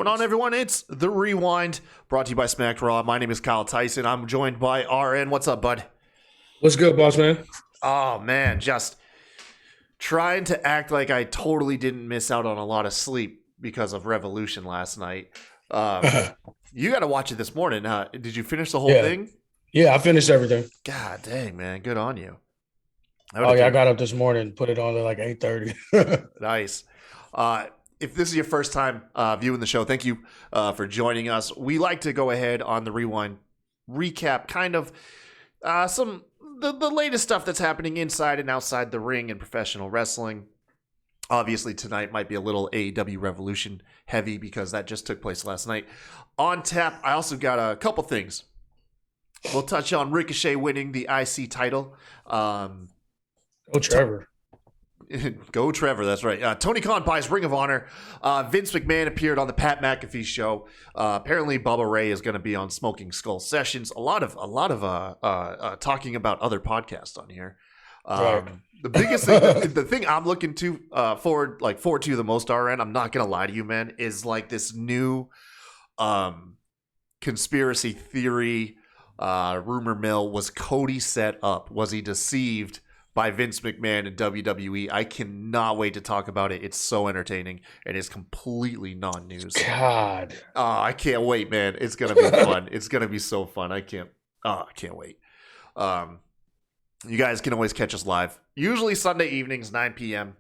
going on, everyone? It's The Rewind, brought to you by Smacked Raw. My name is Kyle Tyson. I'm joined by RN. What's up, bud? What's good, boss man? Oh, man, just trying to act like I totally didn't miss out on a lot of sleep because of Revolution last night. You got to watch it this morning. Did you finish the whole thing? Yeah, I finished everything. God dang, man. Good on you. I got up this morning, put it on at like 8:30. Nice. If this is your first time viewing the show, thank you for joining us. We like to go ahead on the Rewind, recap kind of the latest stuff that's happening inside and outside the ring in professional wrestling. Obviously, tonight might be a little AEW Revolution heavy because that just took place last night. On tap, I also got a couple things. We'll touch on Ricochet winning the IC title. Oh, Trevor. Go Trevor, that's right. Tony Khan buys Ring of Honor. Vince McMahon appeared on the Pat McAfee show. Apparently, Bubba Ray is going to be on Smoking Skull Sessions. A lot of talking about other podcasts on here. Right. The biggest thing, the thing I'm looking to forward to the most, RN, I'm not going to lie to you, man, is like this new conspiracy theory rumor mill. Was Cody set up? Was he deceived by Vince McMahon and WWE? I cannot wait to talk about it. It's so entertaining and it's completely non-news. God. I can't wait, man. It's going to be fun. It's going to be so fun. I can't wait. You guys can always catch us live. Usually Sunday evenings, 9 p.m.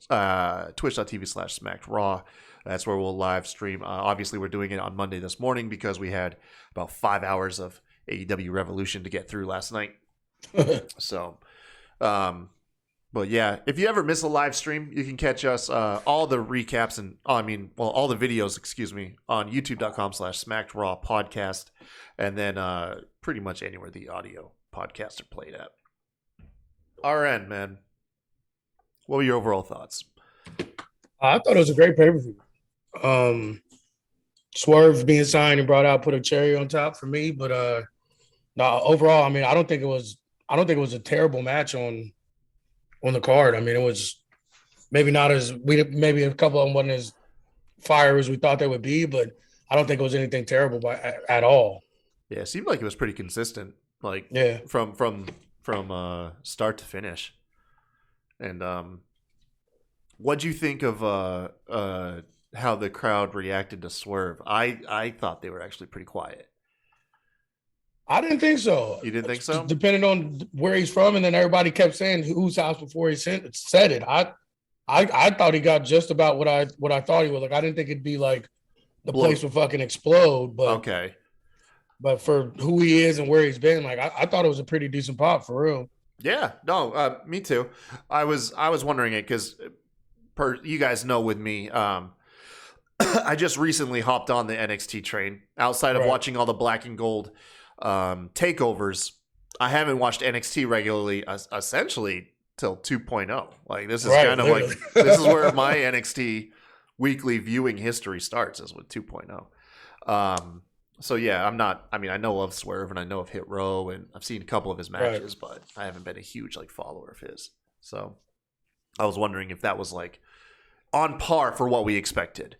Twitch.tv/SmackedRaw. That's where we'll live stream. Obviously, we're doing it on Monday this morning because we had about 5 hours of AEW Revolution to get through last night. So... but yeah, if you ever miss a live stream, you can catch us, all the recaps and all the videos, on youtube.com/SmackedRaw podcast. And then, pretty much anywhere the audio podcasts are played at. RN, man, what were your overall thoughts? I thought it was a great pay-per-view. Swerve being signed and brought out put a cherry on top for me, but no, overall, I mean, I don't think it was a terrible match on the card. I mean, it was maybe not as maybe a couple of them wasn't as fire as we thought they would be, but I don't think it was anything terrible at all. Yeah, it seemed like it was pretty consistent, from start to finish. And what'd you think of how the crowd reacted to Swerve? I thought they were actually pretty quiet. I didn't think so. You didn't think so? Depending on where he's from, and then everybody kept saying whose house before he said it. I thought he got just about what I thought he would. Like, I didn't think it'd be like the place would fucking explode. But okay. But for who he is and where he's been, like I thought it was a pretty decent pop for real. Yeah, no, me too. I was wondering it because you guys know with me, I just recently hopped on the NXT train. Outside of watching all the black and gold takeovers, I haven't watched NXT regularly essentially till 2.0. Like, this is kind of literally. Like this is where my NXT weekly viewing history starts, is with 2.0. So yeah, I know of Swerve and I know of Hit Row and I've seen a couple of his matches, but I haven't been a huge follower of his. So I was wondering if that was like on par for what we expected.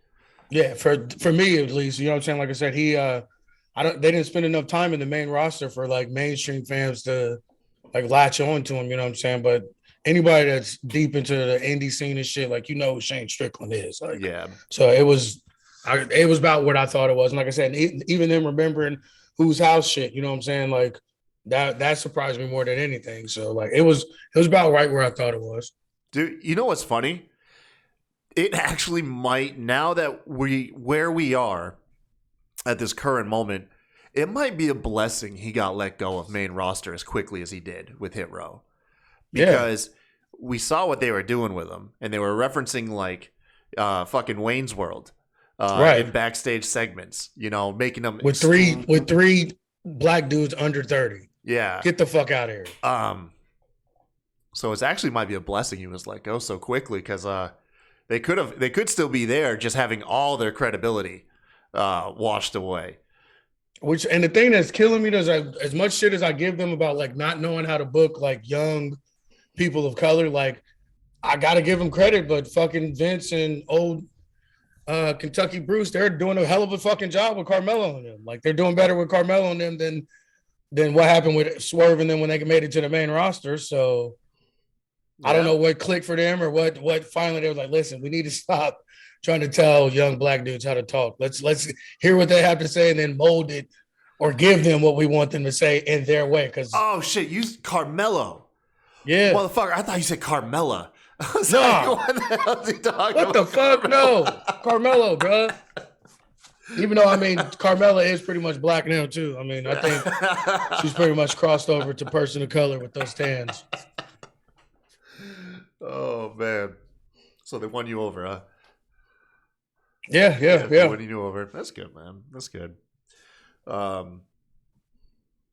Yeah, for me at least, you know what I'm saying? Like I said, they didn't spend enough time in the main roster for like mainstream fans to like latch on to him, you know what I'm saying? But anybody that's deep into the indie scene and shit, like, you know who Shane Strickland is. Like, yeah. So it was about what I thought it was. And like I said, even them remembering whose house shit, you know what I'm saying? Like that surprised me more than anything. So like it was about right where I thought it was. Dude, you know what's funny? It actually might, now that where we are at this current moment, it might be a blessing he got let go of main roster as quickly as he did with Hit Row. Because we saw what they were doing with him, and they were referencing like fucking Wayne's World in backstage segments, you know, making them with three black dudes under 30. Yeah. Get the fuck out of here. So it actually might be a blessing he was let go so quickly, because they could still be there, just having all their credibility washed away. And the thing that's killing me is as much shit as I give them about like not knowing how to book like young people of color, like I gotta give them credit, but fucking Vince and old Kentucky Bruce, they're doing a hell of a fucking job with Carmelo and them. Like they're doing better with Carmelo and them than what happened with Swerve and them when they made it to the main roster. So I don't know what clicked for them or what finally they were like, listen, we need to stop trying to tell young black dudes how to talk. Let's hear what they have to say and then mold it or give them what we want them to say in their way. Because you Carmelo. Yeah. Motherfucker, I thought you said Carmella. I was no. like, what the hell is he talking about? What the fuck? Carmelo? No. Carmelo, bro. Even though, I mean, Carmella is pretty much black now, too. I mean, I think she's pretty much crossed over to person of color with those tans. Oh, man. So they won you over, huh? Yeah. They won you over. That's good, man. That's good.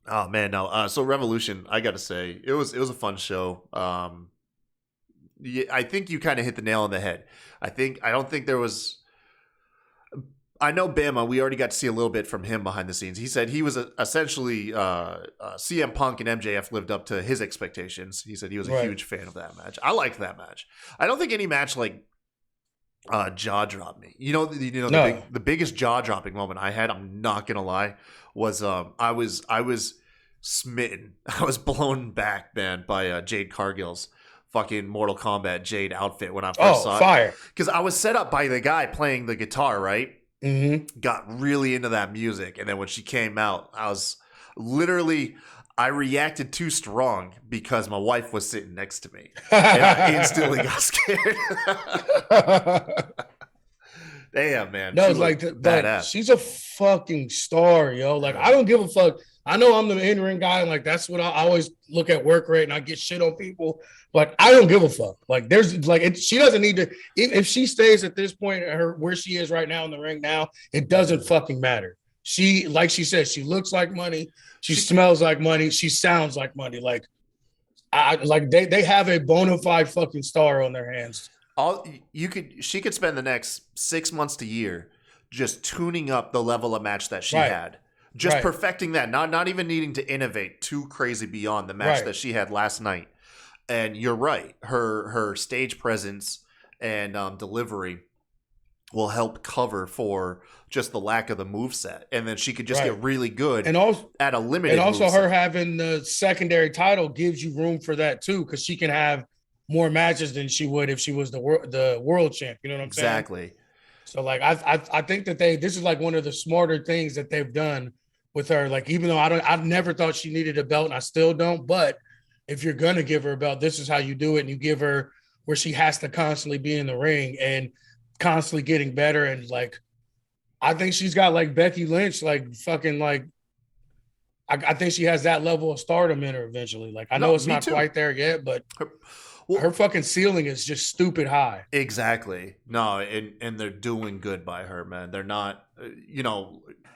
Oh man, no. So Revolution, I got to say, it was a fun show. I think you kind of hit the nail on the head. I don't think there was. I know Bama. We already got to see a little bit from him behind the scenes. He said he was essentially CM Punk and MJF lived up to his expectations. He said he was a huge fan of that match. I liked that match. I don't think any match like jaw dropped me. The biggest jaw dropping moment I had, I'm not gonna lie, was I was smitten. I was blown back, man, by Jade Cargill's fucking Mortal Kombat Jade outfit when I first saw it. Because I was set up by the guy playing the guitar, right? Mm-hmm. Got really into that music, and then when she came out, I reacted too strong because my wife was sitting next to me. And I instantly got scared. Damn, man. No, it's like badass. She's a fucking star, yo. Like, I don't give a fuck. I know I'm the in-ring guy, and like that's what I always look at work rate, and I get shit on people. Like, I don't give a fuck. Like, she doesn't need to. If she stays at this point, where she is right now in the ring now, it doesn't fucking matter. She, like she said, she looks like money. She smells like money. She sounds like money. Like, they have a bona fide fucking star on their hands. She could spend the next 6 months to year just tuning up the level of match that she had. Just perfecting that, not even needing to innovate too crazy beyond the match that she had last night. And you're right, her stage presence and delivery will help cover for just the lack of the moveset. And then she could just get really good and also, at a limited And also moveset. Her having the secondary title gives you room for that too, because she can have more matches than she would if she was the world champ. You know what I'm saying? Exactly. So like I think that this is like one of the smarter things that they've done with her. Like, even though I've never thought she needed a belt, and I still don't, but if you're gonna give her a belt, this is how you do it, and you give her where she has to constantly be in the ring and constantly getting better. And like, I think she's got like Becky Lynch, like fucking like, I think she has that level of stardom in her eventually. Like, I know it's not quite there yet, but her fucking ceiling is just stupid high. Exactly. No, and they're doing good by her, man. They're not,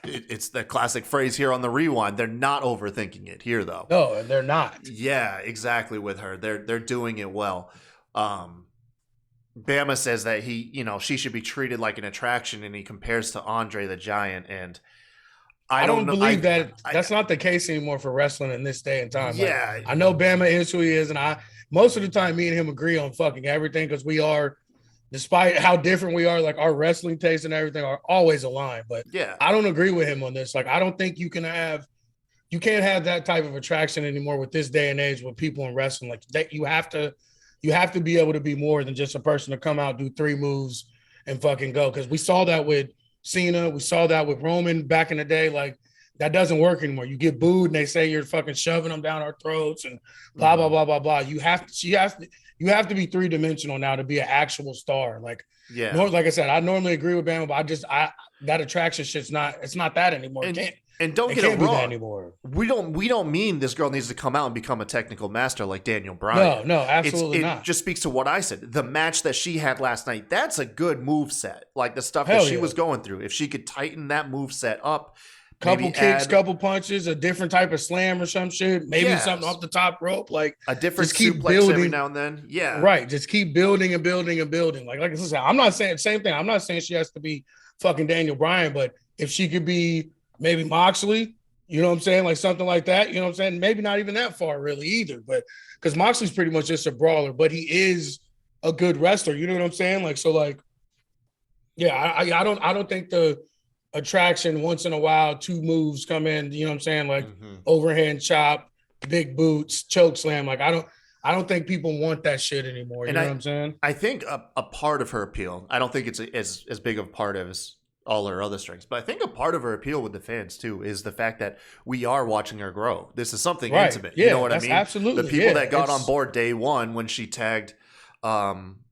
it's the classic phrase here on the Rewind. They're not overthinking it here, though. No, and they're not. Yeah, exactly. With her, they're doing it well. Bama says that she should be treated like an attraction, and he compares to Andre the Giant. And I don't believe that's not the case anymore for wrestling in this day and time. Yeah, like, I know Bama is who he is, and most of the time, me and him agree on fucking everything because we are, despite how different we are, like our wrestling tastes and everything are always aligned. But yeah, I don't agree with him on this. Like, I don't think you can't have that type of attraction anymore with this day and age with people in wrestling. Like, that you have to be able to be more than just a person to come out, do 3 moves, and fucking go. Because we saw that with Cena, we saw that with Roman back in the day. Like, that doesn't work anymore. You get booed and they say you're fucking shoving them down our throats and blah, blah, blah, blah, blah. You have to be 3-dimensional now to be an actual star. Like, like I said, I normally agree with Bama, but that attraction shit's it's not that anymore. And don't get it wrong. Anymore. We don't mean this girl needs to come out and become a technical master like Daniel Bryan. No, absolutely not. It just speaks to what I said. The match that she had last night, that's a good move set. Like the stuff that she was going through. If she could tighten that move set up, couple kicks, couple punches, a different type of slam or some shit, maybe something off the top rope, like a different keep suplex building every now and then. Yeah, right. Just keep building and building and building. Like I said, I'm not saying same thing. I'm not saying she has to be fucking Daniel Bryan, but if she could be maybe Moxley, you know what I'm saying, like something like that. You know what I'm saying? Maybe not even that far really either, but because Moxley's pretty much just a brawler, but he is a good wrestler. You know what I'm saying? Like, so like, Yeah, I don't think the attraction once in a while, two moves come in, you know what I'm saying? Like overhand chop, big boots, choke slam. Like I don't think people want that shit anymore. You And know what I'm saying? I think a part of her appeal, I don't think it's as big of a part of as all her other strengths, but I think a part of her appeal with the fans too is the fact that we are watching her grow. This is something Right. intimate. Yeah, You know what I that's mean? absolutely. The people Yeah. that got on board day one when she tagged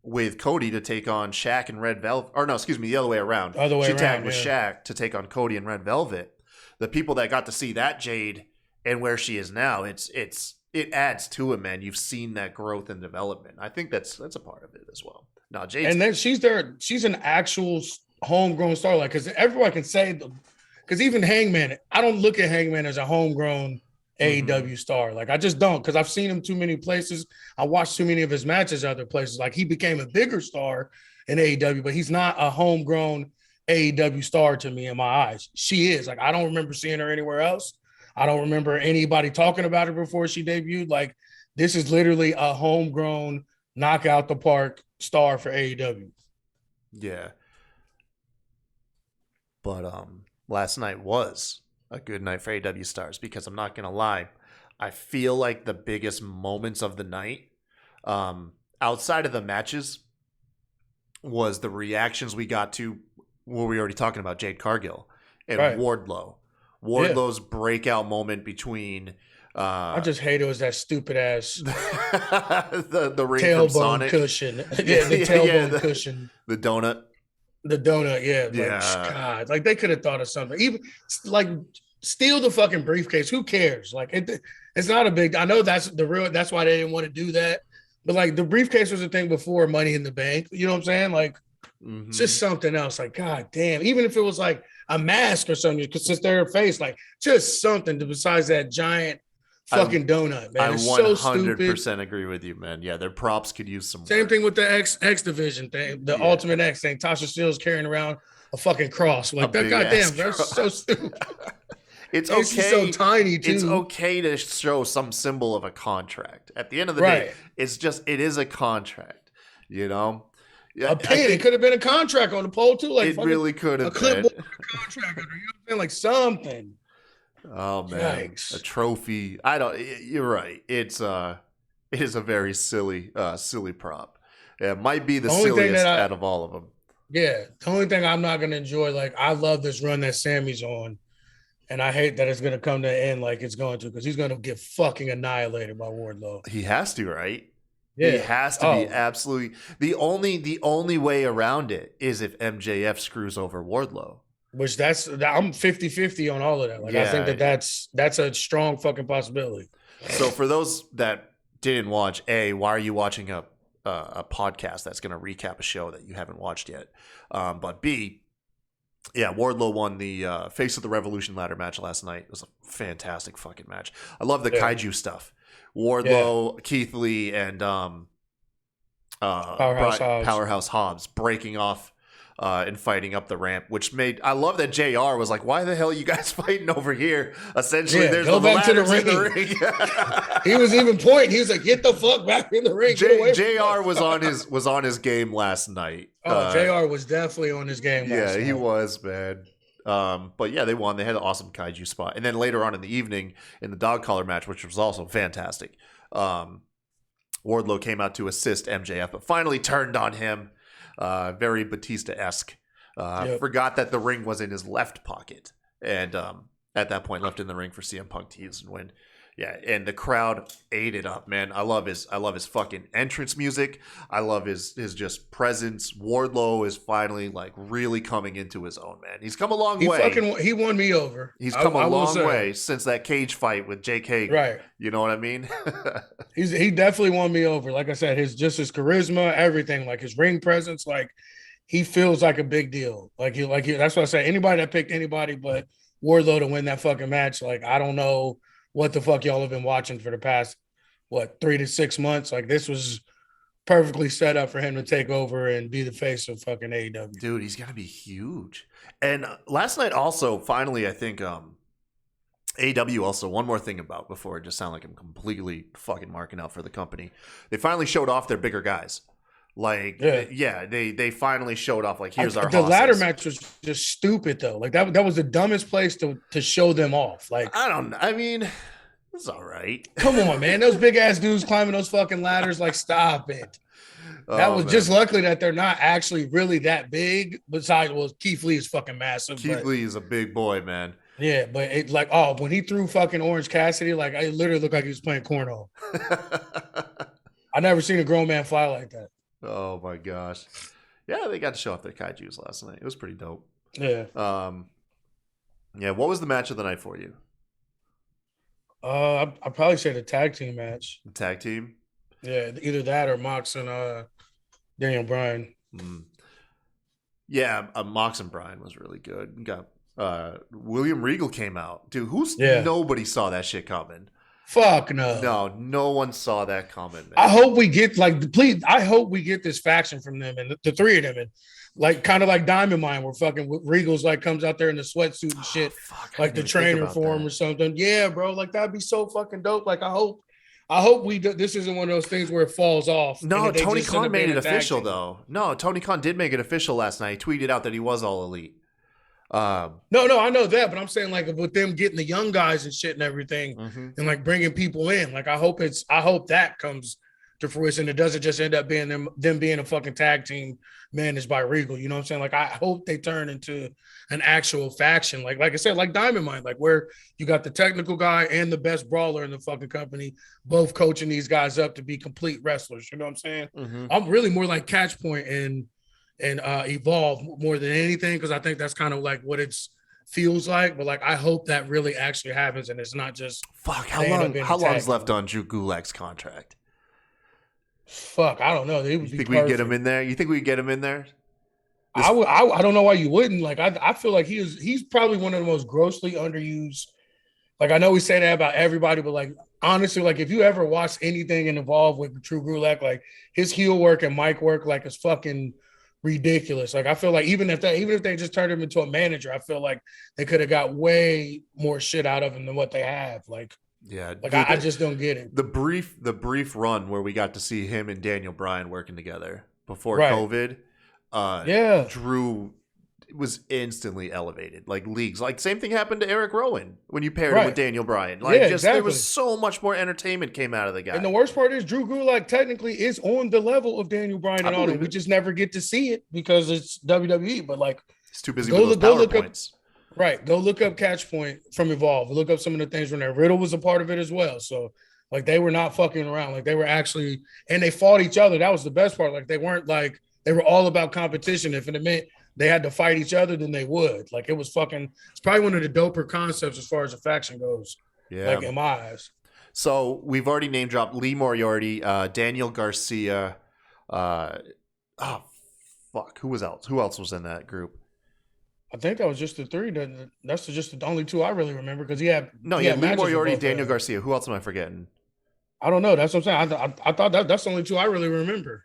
with Cody to take on Shaq and Red Velvet, or no, excuse me, the other way around. Other way She around, tagged with yeah. Shaq to take on Cody and Red Velvet. The people that got to see that Jade and where she is now, it adds to it, man. You've seen that growth and development. I think that's a part of it as well. Now, Jade's And then she's an actual homegrown star. Like, because everyone can say, because even Hangman, I don't look at Hangman as a homegrown AEW star. Like, I just don't, because I've seen him too many places. I watched too many of his matches other places. Like, he became a bigger star in AEW, but he's not a homegrown AEW star to me in my eyes. She is. Like, I don't remember seeing her anywhere else. I don't remember anybody talking about her before she debuted. Like, this is literally a homegrown knockout the park star for AEW. yeah. But last night was a good night for AEW stars because I'm not gonna lie, I feel like the biggest moments of the night, outside of the matches, was the reactions we got to what we were already talking about, Jade Cargill and Right. Wardlow. Wardlow's breakout moment between I just hate it was that stupid ass the ring from tailbone Sonic. cushion. Yeah, the tailbone the, cushion. the donut. The donut, yeah. Like, Yeah. God, like they could have thought of something. Even like steal the fucking briefcase. Who cares? Like it's not a big. I know that's that's why they didn't want to do that. But like the briefcase was a thing before Money in the Bank. You know what I'm saying? Like it's just something else. Like, God damn. Even if it was like a mask or something, because since they're face, like just something besides that giant fucking donut, man. I It's 100% agree with you, man. Yeah, their props could use some Same work. thing with the X division thing, the Ultimate X thing. Tasha Steele's carrying around a fucking cross. Like that, goddamn, bro. So stupid. It's And okay. she's so tiny too. It's okay to show some symbol of a contract. At the end of the day, it is a contract. You know, a pin. It could have been a contract on the pole too. Like it really could have a clipboard contract. You know what I'm saying? Like something. Oh man, Yikes. a trophy. I don't. You're right. It is a very silly prop. It might be the silliest out of all of them. Yeah, the only thing I'm not gonna enjoy. Like I love this run that Sammy's on. And I hate that it's going to come to an end like it's going to, because he's going to get fucking annihilated by Wardlow. He has to, right? Yeah. He has to be absolutely the only way around it is if MJF screws over Wardlow. Which I'm 50-50 on all of that. Like I think that's a strong fucking possibility. So for those that didn't watch, why are you watching a podcast that's going to recap a show that you haven't watched yet? But B, yeah, Wardlow won the Face of the Revolution ladder match last night. It was a fantastic fucking match. I love the kaiju stuff. Wardlow, Keith Lee, and Powerhouse Hobbs breaking off and fighting up the ramp, which I love that JR was like, why the hell are you guys fighting over here? Essentially, there's go back to the ring. He was even pointing. He was like, get the fuck back in the ring. JR was on his game last night. Oh, JR was definitely on his game last night. Yeah, he was, man. But yeah, they won. They had an awesome kaiju spot. And then later on in the evening, in the dog collar match, which was also fantastic, Wardlow came out to assist MJF, but finally turned on him. Very Batista-esque. Forgot that the ring was in his left pocket. And at that point, left in the ring for CM Punk to use and win. Yeah, and the crowd ate it up, man. I love his fucking entrance music. I love his just presence. Wardlow is finally like really coming into his own, man. He's come a long way. He won me over. He's come a long way since that cage fight with Jake Hager. Right. You know what I mean? He definitely won me over. Like I said, his charisma, everything, like his ring presence, like he feels like a big deal. That's what I say. Anybody that picked anybody but Wardlow to win that fucking match, like I don't know what the fuck y'all have been watching for the past 3 to 6 months. Like this was perfectly set up for him to take over and be the face of fucking AEW. Dude, he's gonna be huge. And last night also, finally, I think AEW also, one more thing about before it just sound like I'm completely fucking marking out for the company. They finally showed off their bigger guys. Like, Yeah. they finally showed off. Like, here's our The hosses. ladder match was just stupid though. Like that was the dumbest place to show them off. Like, I mean, it's all right. come on, man. Those big ass dudes climbing those fucking ladders. Like, stop it. That was just luckily that they're not actually really that big. Besides, well, Keith Lee is fucking massive. Keith Lee is a big boy, man. Yeah, but it like, when he threw fucking Orange Cassidy, like, it literally looked like he was playing cornhole. I never seen a grown man fly like that. Oh my gosh. Yeah, they got to show off their kaijus last night. It was pretty dope. Yeah. Yeah, what was the match of the night for you? I'd probably say the tag team match. The tag team? Yeah, either that or Mox and Daniel Bryan. Yeah, Mox and Bryan was really good. You got William Regal came out. Dude, nobody saw that shit coming. Fuck no. No one saw that coming, man. I hope we get I hope we get this faction from them and the three of them, and like kind of like Diamond Mine where fucking Regal's like comes out there in the sweatsuit and shit, like the trainer for him or something. Yeah, bro, like that'd be so fucking dope. Like I hope this isn't one of those things where it falls off. No, Tony Khan made it official though. No, Tony Khan did make it official last night. He tweeted out that he was all elite. No, I know that, but I'm saying like with them getting the young guys and shit and everything, and like bringing people in, like I hope that comes to fruition. It doesn't just end up being them being a fucking tag team managed by Regal. You know what I'm saying? Like I hope they turn into an actual faction. Like I said, like Diamond Mine, like where you got the technical guy and the best brawler in the fucking company, both coaching these guys up to be complete wrestlers. You know what I'm saying? I'm really more like Catchpoint and Evolve more than anything, because I think that's kind of like what it feels like. But like I hope that really actually happens and it's not just how long's left on Drew Gulak's contract? Fuck, I don't know. You think we get him in there? You think we get him in there? I don't know why you wouldn't. Like I feel like he's probably one of the most grossly underused. Like I know we say that about everybody, but like honestly, like if you ever watch anything involved with Drew Gulak, like his heel work and mic work, like is fucking ridiculous. Like I feel like even if they just turned him into a manager, I feel like they could have got way more shit out of him than what they have. Like, yeah, like dude, I just don't get it. The brief run where we got to see him and Daniel Bryan working together before COVID, Drew was instantly elevated, like leagues. Like same thing happened to Eric Rowan when you paired him with Daniel Bryan. Like there was so much more entertainment came out of the guy. And the worst part is Drew Gulak technically is on the level of Daniel Bryan and all that. We just never get to see it because it's WWE. But like he's too busy with those PowerPoints. Go look up Catchpoint from Evolve. Look up some of the things when Riddle was a part of it as well. So like they were not fucking around. Like they were actually, and they fought each other. That was the best part. Like they weren't like, they were all about competition. If it meant they had to fight each other, then they would. Like it was fucking, it's probably one of the doper concepts as far as a faction goes. Yeah. Like in my eyes. So we've already name dropped Lee Moriarty, Daniel Garcia. Who else was in that group? I think that was just the three. That's just the only two I really remember because Lee Moriarty, Daniel Garcia. Who else am I forgetting? I don't know. That's what I'm saying. I thought that's the only two I really remember.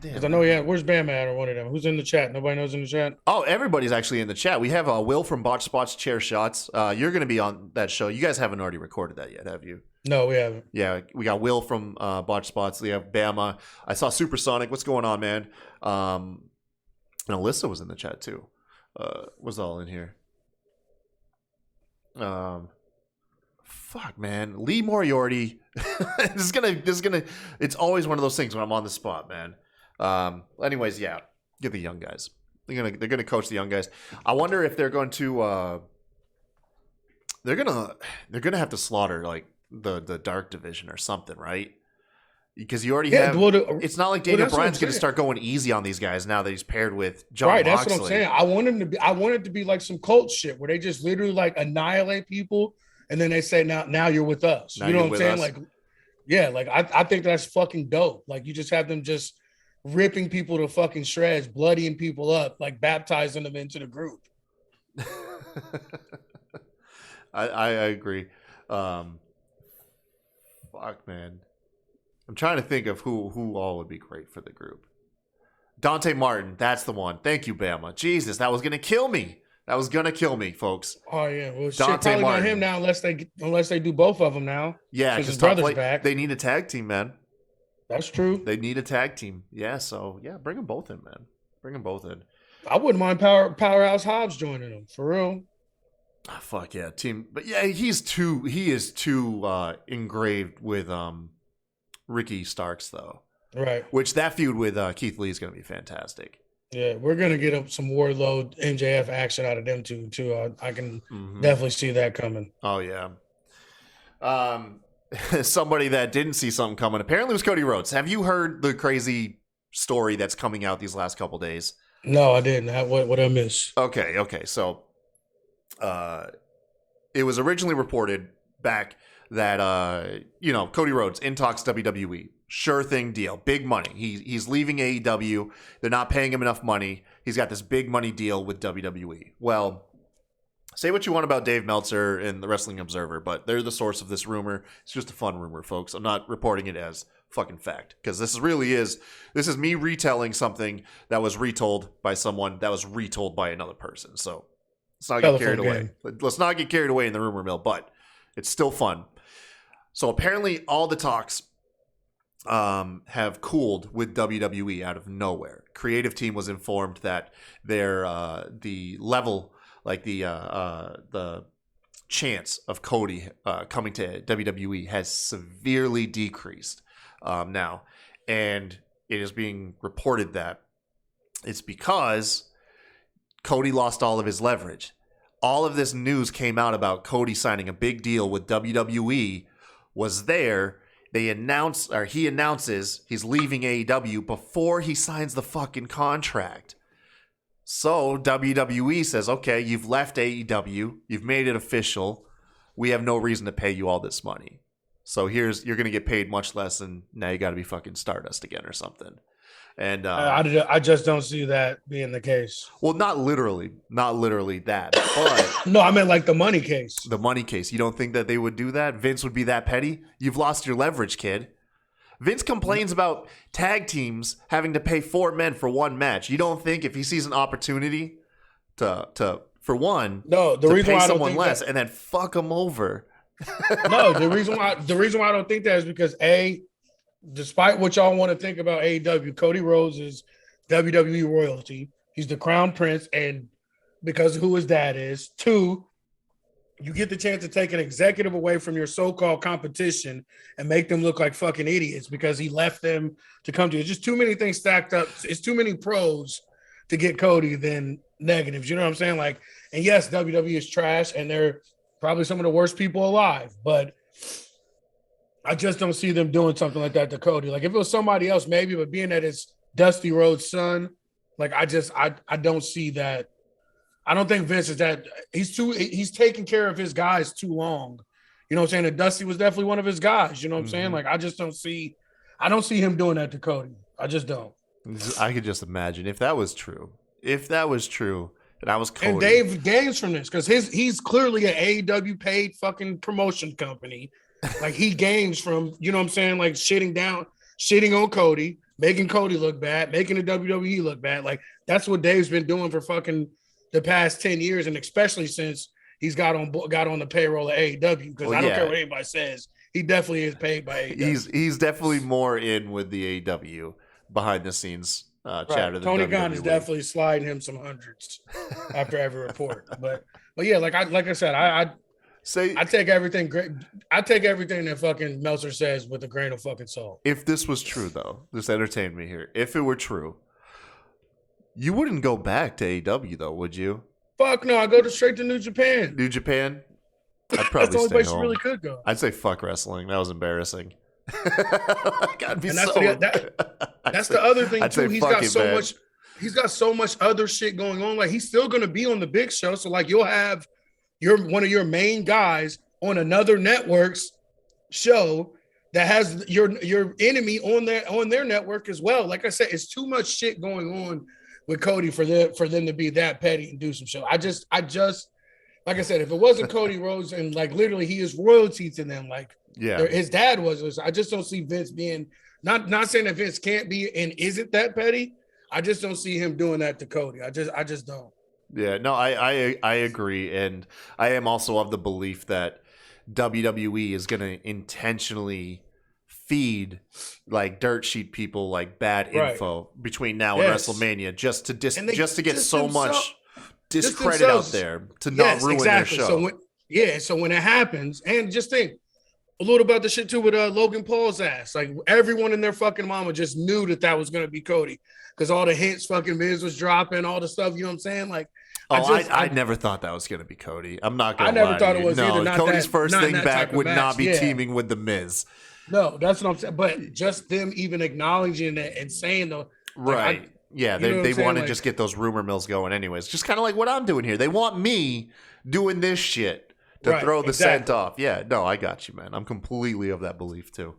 Because I know, where's Bam at or one of them? Who's in the chat? Nobody knows in the chat? Oh, everybody's actually in the chat. We have Will from Botch Spots Chair Shots. You're going to be on that show. You guys haven't already recorded that yet, have you? No, we haven't. Yeah, we got Will from Botch Spots. We have Bama. I saw Supersonic. What's going on, man? And Alyssa was in the chat too. Was all in here. Fuck, man. Lee Moriarty. This is gonna. It's always one of those things when I'm on the spot, man. Anyways, yeah, get the young guys. They're gonna coach the young guys. I wonder if they're going to. They're gonna have to slaughter like the dark division or something, right? Because you already have. It's not like Daniel Bryan's going to start going easy on these guys now that he's paired with John Moxley. That's what I'm saying. I want it to be like some cult shit where they just literally like annihilate people and then they say now you're with us. You know what I'm saying? Like, yeah, like I think that's fucking dope. Like you just have them just ripping people to fucking shreds, bloodying people up, like baptizing them into the group. I agree. Fuck, man. I'm trying to think of who all would be great for the group. Dante Martin, that's the one. Thank you, Bama. Jesus, that was gonna kill me. That was gonna kill me, folks. Oh yeah, well, Dante Martin. Not him now unless they do both of them now. Yeah, because his brother's back. They need a tag team, man. That's true. They need a tag team. Yeah, so yeah, bring them both in, man. Bring them both in. I wouldn't mind Powerhouse Hobbs joining them for real. Oh, fuck yeah, team. But yeah, he is too engraved with Ricky Starks though. Right. Which that feud with Keith Lee is going to be fantastic. Yeah, we're gonna get up some Warlord MJF action out of them too. I can definitely see that coming. Oh yeah. Somebody that didn't see something coming apparently was Cody Rhodes. Have you heard the crazy story that's coming out these last couple days? No, I didn't. What I miss? Okay. So, it was originally reported back that Cody Rhodes in talks WWE. Sure thing deal. Big money. He's leaving AEW. They're not paying him enough money. He's got this big money deal with WWE. Well, say what you want about Dave Meltzer and the Wrestling Observer, but they're the source of this rumor. It's just a fun rumor, folks. I'm not reporting it as fucking fact because this is me retelling something that was retold by someone that was retold by another person. So let's not get carried away. Let's not get carried away in the rumor mill, but it's still fun. So apparently all the talks have cooled with WWE out of nowhere. Creative team was informed that their the level, like the chance of Cody coming to WWE has severely decreased now, and it is being reported that it's because Cody lost all of his leverage. All of this news came out about Cody signing a big deal with WWE was there. He announces he's leaving AEW before he signs the fucking contract. So WWE says, okay, you've left AEW. You've made it official. We have no reason to pay you all this money. So you're going to get paid much less, and now you got to be fucking Stardust again or something. And I just don't see that being the case. Well, not literally that, but no, I meant like the money case. The money case. You don't think that they would do that? Vince would be that petty? You've lost your leverage, kid. Vince complains about tag teams having to pay 4 men for one match. You don't think if he sees an opportunity to for one, no, the reason pay why I don't someone think less that, and then fuck them over? No, the reason why I don't think that is because despite what y'all want to think about AEW, Cody Rhodes is WWE royalty. He's the crown prince, and because of who his dad is. 2, you get the chance to take an executive away from your so-called competition and make them look like fucking idiots because he left them to come to you. It's just too many things stacked up. It's too many pros to get Cody than negatives. You know what I'm saying? Like, and yes, WWE is trash, and they're probably some of the worst people alive, but I just don't see them doing something like that to Cody. Like if it was somebody else, maybe, but being that it's Dusty Rhodes' son, like I don't see that. I don't think Vince is that. He's taking care of his guys too long. You know what I'm saying? And Dusty was definitely one of his guys. You know what I'm saying? Like I don't see him doing that to Cody. I just don't. I could just imagine if that was true. If that was true, and I was Cody. And Dave gains from this because he's clearly an AEW paid fucking promotion company. Like he gains from, you know what I'm saying, like shitting on Cody, making Cody look bad, making the WWE look bad. Like that's what Dave's been doing for fucking the past 10 years, and especially since he's got on the payroll of AEW. Because I don't care what anybody says, he definitely is paid by AEW. He's definitely more in with the AEW behind the scenes chatter. Tony Khan is definitely sliding him some hundreds after every report. But yeah, like I said, I take everything great. I take everything that fucking Meltzer says with a grain of fucking salt. If this was true, though, this entertained me here. If it were true, you wouldn't go back to AEW, though, would you? Fuck no, I go straight to New Japan. New Japan? I'd probably That's the only stay place home. You really could go. I'd say fuck wrestling. That was embarrassing. That's the other thing too. He's got so much other shit going on. Like he's still gonna be on the big show. So like you'll have one of your main guys on another network's show that has your enemy on their network as well. Like I said, it's too much shit going on with Cody for them to be that petty and do some show. I just like I said, if it wasn't Cody Rhodes and like literally he is royalty to them, like his dad was. I just don't see Vince being not saying that Vince can't be and isn't that petty. I just don't see him doing that to Cody. I just don't. Yeah, no, I agree, and I am also of the belief that WWE is going to intentionally feed like dirt sheet people like bad Right. info between now Yes. and WrestleMania just to just to get just so themselves- much just discredit out themselves. there to not Yes, ruin exactly. their show. So when it happens, and just think a little about the shit too with Logan Paul's ass. Like everyone in their fucking mama just knew that was gonna be Cody because all the hints fucking Miz was dropping, all the stuff. You know what I'm saying? Like, I never thought that was gonna be Cody. I'm not gonna. I never lie thought to it you. was no, either. Not Cody's that, first not in thing that back type of would match. not be Yeah. teaming with the Miz. No, that's what I'm saying. But just them even acknowledging it and saying though, Right. Yeah, they want to like, just get those rumor mills going anyways. Just kind of like what I'm doing here. They want me doing this shit to throw the scent off. Yeah, no, I got you, man. I'm completely of that belief too.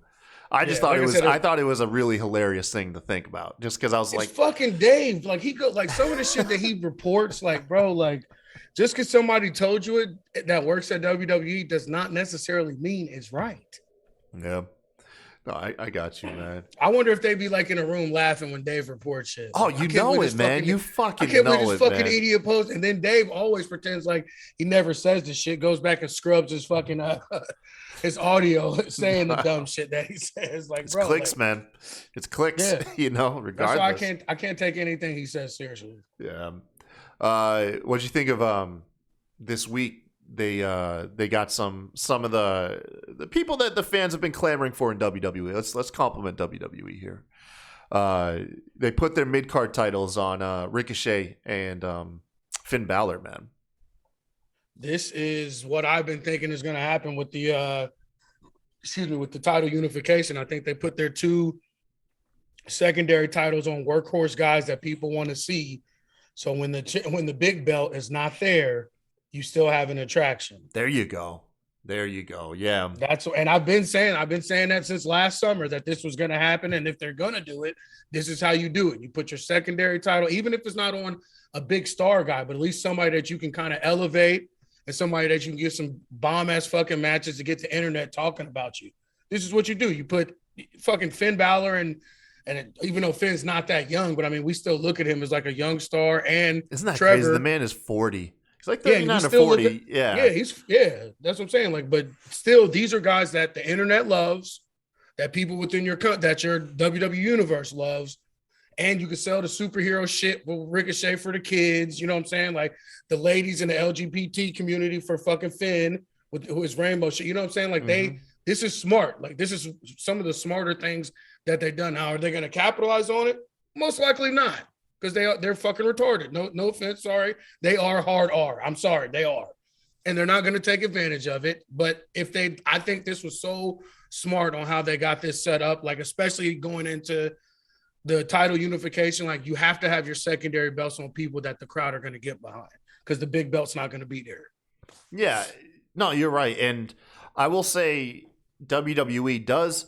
I just thought I thought it was a really hilarious thing to think about. Just because I was like, fucking Dave. Like he go like some of the shit that he reports, like, bro, like just because somebody told you it that works at WWE does not necessarily mean it's right. Yeah. No, I got you, man. I wonder if they be like in a room laughing when Dave reports shit. Oh, you know it, man. You fucking I can't know believe this it, fucking man. idiot post. And then Dave always pretends like he never says this shit, goes back and scrubs his fucking his audio saying the dumb shit that he says. Like, it's bro, clicks, like, man. It's clicks, Yeah. you know, regardless. That's why I can't take anything he says seriously. Yeah. What'd you think of this week? They got some of the people that the fans have been clamoring for in WWE. Let's compliment WWE here. They put their mid card titles on Ricochet and Finn Balor, man. This is what I've been thinking is going to happen with the with the title unification. I think they put their two secondary titles on workhorse guys that people want to see. So when the big belt is not there, you still have an attraction. There you go. Yeah. And I've been saying that since last summer that this was going to happen. And if they're going to do it, this is how you do it. You put your secondary title, even if it's not on a big star guy, but at least somebody that you can kind of elevate and somebody that you can give some bomb ass fucking matches to get the internet talking about you. This is what you do. You put fucking Finn Balor and even though Finn's not that young, but I mean, we still look at him as like a young star. And isn't that Trevor, crazy? The man is 40. He's like 39 or 40. That's what I'm saying. Like, but still, these are guys that the internet loves, that people within that your WWE universe loves, and you can sell the superhero shit with Ricochet for the kids. You know what I'm saying? Like the ladies in the LGBT community for fucking Finn with his rainbow shit. You know what I'm saying? Like this is smart. Like this is some of the smarter things that they've done. Now, are they going to capitalize on it? Most likely not. Because they're fucking retarded. No offense, sorry. They are hard R. I'm sorry, they are. And they're not going to take advantage of it. But I think this was so smart on how they got this set up, like especially going into the title unification, like you have to have your secondary belts on people that the crowd are going to get behind because the big belt's not going to be there. Yeah, no, you're right. And I will say WWE does,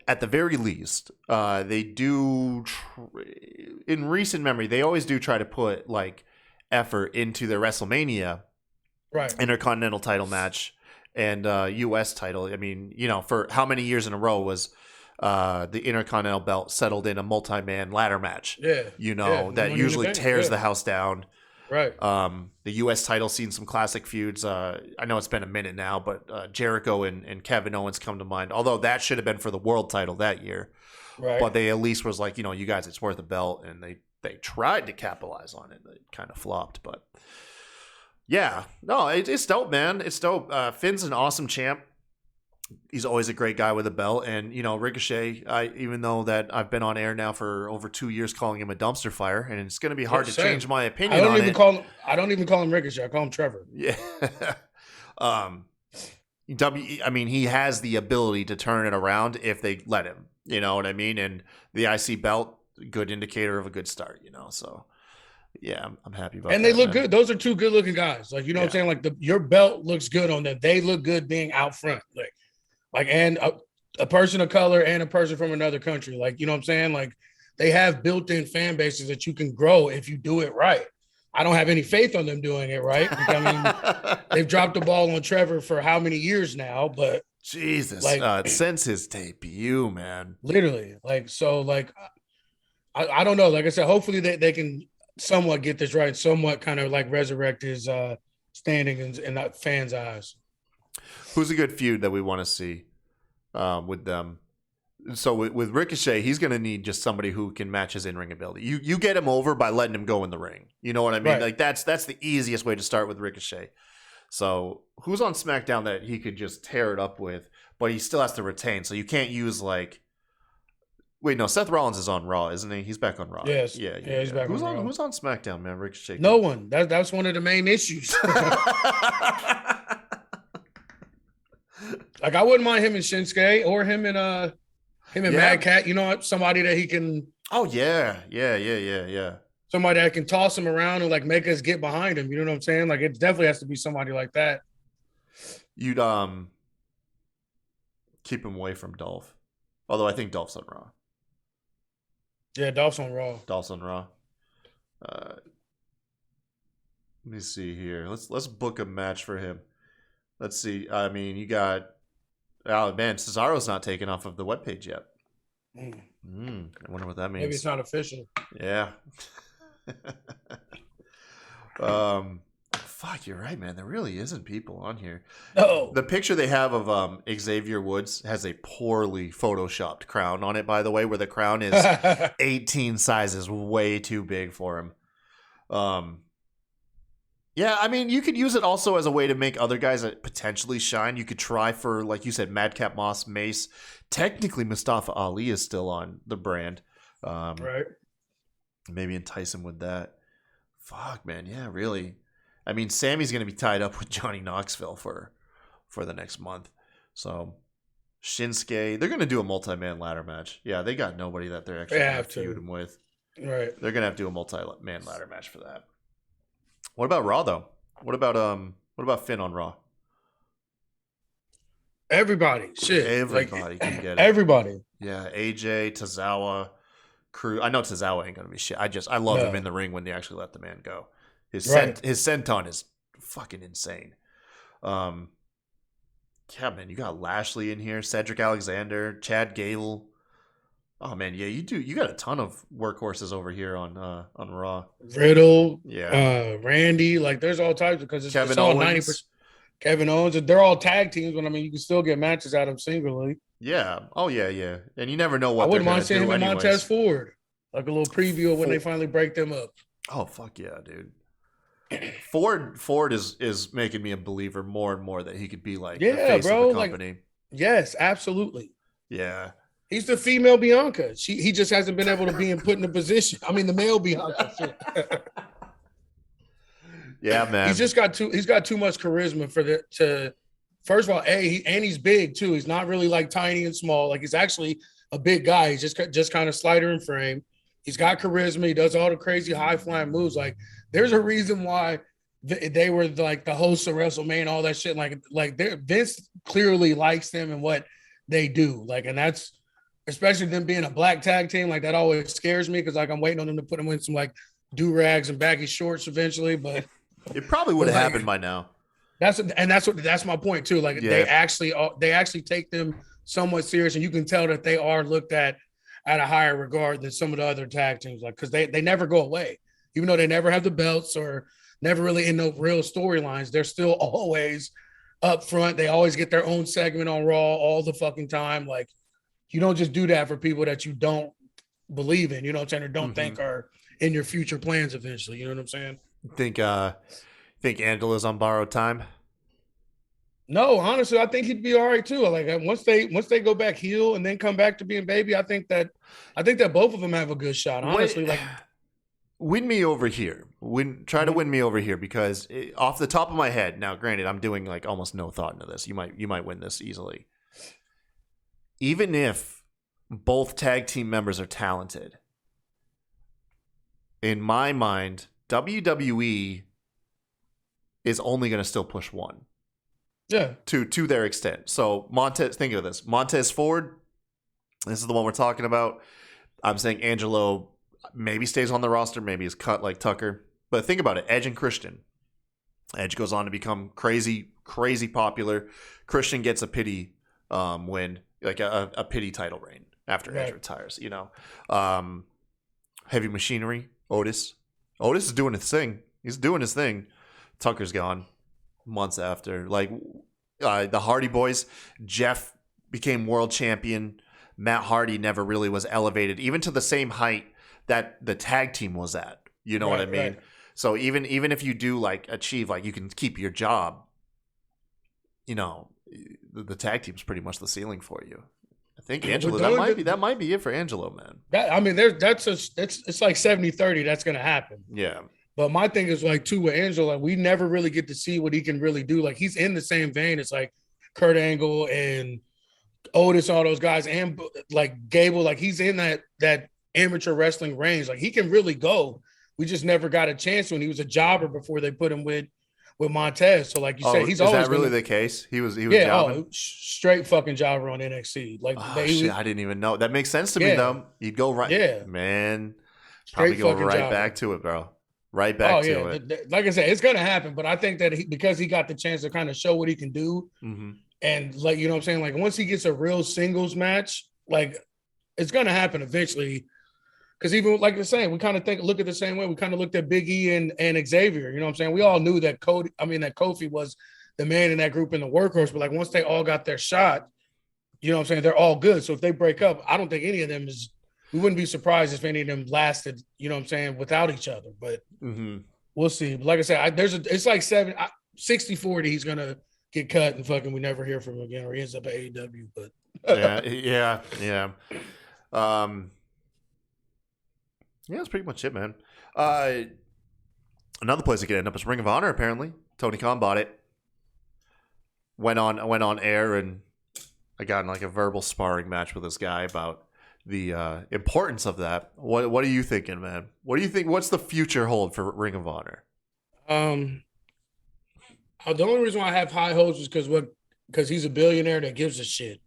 at the very least, they do, in recent memory, they always do try to put like effort into their WrestleMania Intercontinental title match and U.S. title. I mean, you know, for how many years in a row was the Intercontinental belt settled in a multi-man ladder match? Yeah. You know, that usually tears the house down. Right. The U.S. title seen some classic feuds. I know it's been a minute now, but Jericho and Kevin Owens come to mind. Although that should have been for the world title that year. Right. But they at least was like, you know, you guys, it's worth a belt. And they tried to capitalize on it. It kind of flopped. But yeah, no, it's dope, man. It's dope. Finn's an awesome champ. He's always a great guy with a belt. And, you know, Ricochet, even though that I've been on air now for over 2 years calling him a dumpster fire, and it's going to be hard to change my opinion on it. I don't even call him Ricochet. I call him Trevor. Yeah. I mean, he has the ability to turn it around if they let him. You know what I mean? And the IC belt, good indicator of a good start, you know? So, yeah, I'm happy about that. And they look good. Those are two good-looking guys. Like, you know what I'm saying? Like, your belt looks good on them. They look good being out front. Like, and a person of color and a person from another country. Like, you know what I'm saying? Like, they have built-in fan bases that you can grow if you do it right. I don't have any faith on them doing it right. I mean, they've dropped the ball on Trevor for how many years now, but Jesus, like, since his debut, man. Literally. Like, so, like, I don't know. Like I said, hopefully they can somewhat get this right, somewhat kind of like resurrect his standing in fans' eyes. Who's a good feud that we want to see with them? So with Ricochet, he's going to need just somebody who can match his in-ring ability. You get him over by letting him go in the ring. You know what I mean? Right. Like that's the easiest way to start with Ricochet. So who's on SmackDown that he could just tear it up with, but he still has to retain. So you can't use like. Wait, no, Seth Rollins is on Raw, isn't he? He's back on Raw. Yes. Yeah, He's back who's on Raw. Who's on SmackDown, man? Ricochet. No one. That's one of the main issues. Like I wouldn't mind him and Shinsuke or him and Mad Cat. You know, somebody that he can. Oh yeah. Somebody that can toss him around and like make us get behind him. You know what I'm saying? Like it definitely has to be somebody like that. You'd keep him away from Dolph. Although I think Dolph's on Raw. Yeah, Dolph's on Raw. Dolph's on Raw. Let me see here. Let's book a match for him. Let's see. I mean, you got. Oh man, Cesaro's not taken off of the webpage yet. I wonder what that means. Maybe it's not official. Yeah. Fuck, you're right, man. There really isn't people on here. No. The picture they have of Xavier Woods has a poorly photoshopped crown on it, by the way, where the crown is 18 sizes way too big for him. Yeah, I mean, you could use it also as a way to make other guys potentially shine. You could try for, like you said, Madcap Moss, Mace. Technically, Mustafa Ali is still on the brand. Right. Maybe entice him with that. Fuck, man. Yeah, really. I mean, Sammy's going to be tied up with Johnny Knoxville for the next month. So, Shinsuke, they're going to do a multi-man ladder match. Yeah, they got nobody that they're actually going to feud him with. Right. They're going to have to do a multi-man ladder match for that. What about Raw, though? What about Finn on Raw? Everybody. Shit. Everybody can get it. Everybody. Yeah, AJ, Tozawa, Crew. I know Tozawa ain't going to be shit. I love him in the ring when they actually let the man go. His senton is fucking insane. Yeah, man, you got Lashley in here, Cedric Alexander, Chad Gable. Oh man, yeah, you do. You got a ton of workhorses over here on Raw. Riddle, yeah, Randy, like there's all types because it's Kevin all Owens. 90%. Kevin Owens, they're all tag teams, but I mean you can still get matches out of them singly. Yeah. Oh yeah. And you never know what. I wouldn't mind seeing him and anyways. Montez Ford, like a little preview of when they finally break them up. Oh fuck yeah, dude. Ford is making me a believer more and more that he could be like the face of the company. Like, yes, absolutely. Yeah. He's the female Bianca. He just hasn't been able to be put in a position. I mean, the male Bianca. Yeah, man. He's got too much charisma first of all, he's big too. He's not really like tiny and small. Like he's actually a big guy. He's just kind of slighter in frame. He's got charisma. He does all the crazy high flying moves. Like there's a reason why they were like the hosts of WrestleMania, all that shit. Like Vince clearly likes them and what they do. Like, and that's especially them being a black tag team. Like that always scares me because like I'm waiting on them to put them in some like do rags and baggy shorts eventually. But it probably would have happened by now. That's my point too. Like they actually take them somewhat serious, and you can tell that they are looked at a higher regard than some of the other tag teams. Like because they never go away, even though they never have the belts or never really in no real storylines. They're still always up front. They always get their own segment on Raw all the fucking time. Like you don't just do that for people that you don't believe in. You know what I'm saying? Or don't think are in your future plans eventually. You know what I'm saying? Think Angela's on borrowed time? No, honestly, I think he'd be all right too. Like once they go back heel and then come back to being baby, I think that both of them have a good shot. Honestly, win me over here. Try to win me over here because off the top of my head, now granted, I'm doing like almost no thought into this. You might win this easily. Even if both tag team members are talented, in my mind, WWE is only going to still push one. Yeah. To their extent. So think of this. Montez Ford, this is the one we're talking about. I'm saying Angelo maybe stays on the roster, maybe is cut like Tucker. But think about it. Edge and Christian. Edge goes on to become crazy, crazy popular. Christian gets a pity win, like a pity title reign after Edge retires, you know. Heavy Machinery, Otis. Otis is doing his thing. He's doing his thing. Tucker's gone months after. Like the Hardy Boys, Jeff became world champion. Matt Hardy never really was elevated even to the same height that the tag team was at. You know what I mean? Right. So even if you do like achieve like you can keep your job, you know, the tag team's pretty much the ceiling for you. I think Angelo that might be it for Angelo, man. I mean, it's like 70-30 that's gonna happen. Yeah. But my thing is like too with Angelo, like, we never really get to see what he can really do. Like, he's in the same vein as like Kurt Angle and Otis, all those guys, and like Gable. Like, he's in that amateur wrestling range. Like, he can really go. We just never got a chance when he was a jobber before they put him with Montez. So like you said, he's always really the case. He was straight fucking jobber on NXT. Like, shit, I didn't even know. That makes sense to me though. You'd go right, man. Probably go right jobber. Back to it, bro. Right back to it. Like I said, it's gonna happen. But I think that because he got the chance to kind of show what he can do, and like, you know what I'm saying, like once he gets a real singles match, like it's gonna happen eventually. Because even like you're saying, we kind of look at the same way. We kind of looked at Big E and Xavier. You know what I'm saying? We all knew that Kofi was the man in that group and the workhorse. But like once they all got their shot, you know what I'm saying, they're all good. So if they break up, I don't think any of them is. We wouldn't be surprised if any of them lasted. You know what I'm saying, without each other. But we'll see. But like I said, it's like 60-40. He's gonna get cut and fucking we never hear from him again, or he ends up at AEW. But yeah. Yeah, that's pretty much it, man. Another place it could end up is Ring of Honor, apparently. Tony Khan bought it. Went on air, and I got in like a verbal sparring match with this guy about the importance of that. What are you thinking, man? What do you think? What's the future hold for Ring of Honor? The only reason why I have high hopes is because he's a billionaire that gives a shit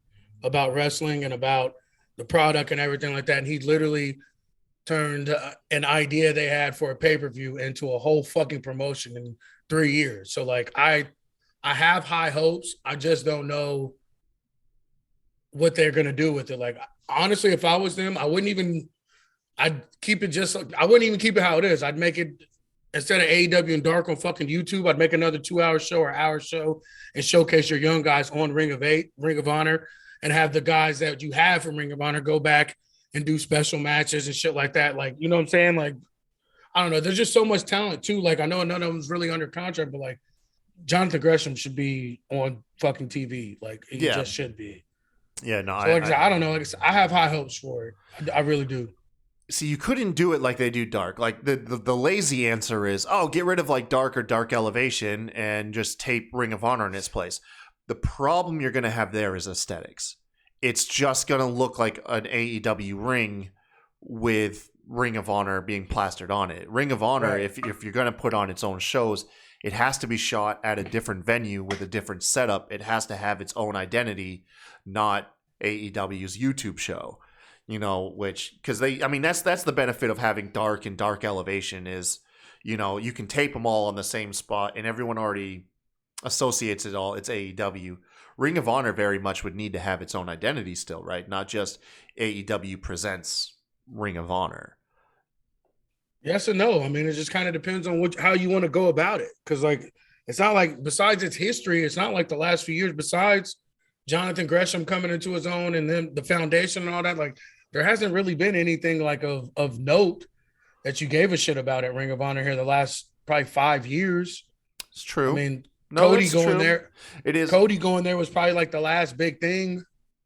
about wrestling and about the product and everything like that. And he literally turned an idea they had for a pay-per-view into a whole fucking promotion in 3 years. So like I have high hopes. I just don't know what they're gonna do with it. Like, honestly, if I was them, I wouldn't even keep it how it is. I'd make it, instead of AEW and Dark on fucking YouTube, I'd make another 2-hour show or hour show and showcase your young guys on Ring of Honor, and have the guys that you have from Ring of Honor go back and do special matches and shit like that. Like, you know what I'm saying? Like, I don't know. There's just so much talent too. Like, I know none of them's really under contract, but like Jonathan Gresham should be on fucking TV. Like, he just should be. Yeah, no. So I don't know. Like, I have high hopes for it. I really do. See, you couldn't do it like they do Dark. Like the lazy answer is, get rid of like Dark or Dark Elevation and just tape Ring of Honor in its place. The problem you're going to have there is aesthetics. It's just going to look like an AEW ring with Ring of Honor being plastered on it. Ring of Honor, right. If you're going to put on its own shows, it has to be shot at a different venue with a different setup. It has to have its own identity, not AEW's YouTube show. You know, because that's the benefit of having Dark and Dark Elevation is, you know, you can tape them all on the same spot and everyone already associates it all. It's AEW. Ring of Honor very much would need to have its own identity still, right? Not just AEW presents Ring of Honor. Yes and no. I mean, it just kind of depends on how you want to go about it. Because, like, it's not like, besides its history, it's not like the last few years, besides Jonathan Gresham coming into his own and then the foundation and all that, like, there hasn't really been anything like of note that you gave a shit about at Ring of Honor here the last probably 5 years. It's true. I mean, Cody going there. It is. Cody going there was probably like the last big thing.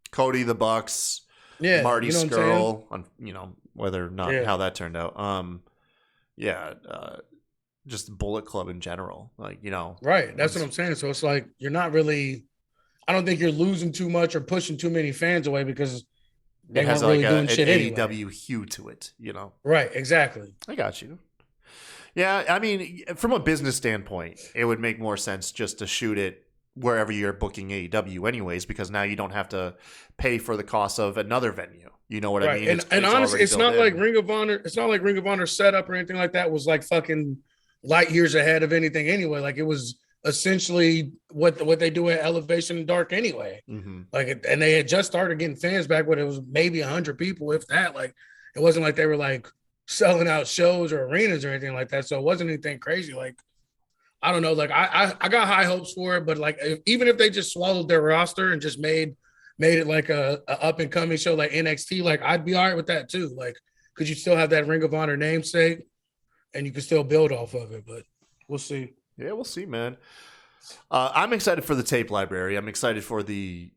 Cody, the Bucks, Marty Scurll, whether or not how that turned out. Just Bullet Club in general, like, you know. Right. That's what I'm saying. So it's like you're not really. I don't think you're losing too much or pushing too many fans away because they weren't really doing shit anyway. AEW hue to it, you know. Right. Exactly. I got you. Yeah, I mean, from a business standpoint, it would make more sense just to shoot it wherever you're booking AEW anyways, because now you don't have to pay for the cost of another venue. You know what I mean? And honestly, it's not like Ring of Honor. It's not like Ring of Honor setup or anything like that was like fucking light years ahead of anything anyway. Like, it was essentially what they do at Elevation and Dark anyway. Mm-hmm. Like, and they had just started getting fans back when it was maybe 100 people, if that. Like, it wasn't like they were like selling out shows or arenas or anything like that. So it wasn't anything crazy. Like, I don't know. Like, I got high hopes for it, but like, even if they just swallowed their roster and just made made it like a up and coming show like NXT, like I'd be all right with that too. Like, could you still have that Ring of Honor namesake and you can still build off of it? But we'll see. Yeah, we'll see, man. I'm excited for the tape library. I'm excited for the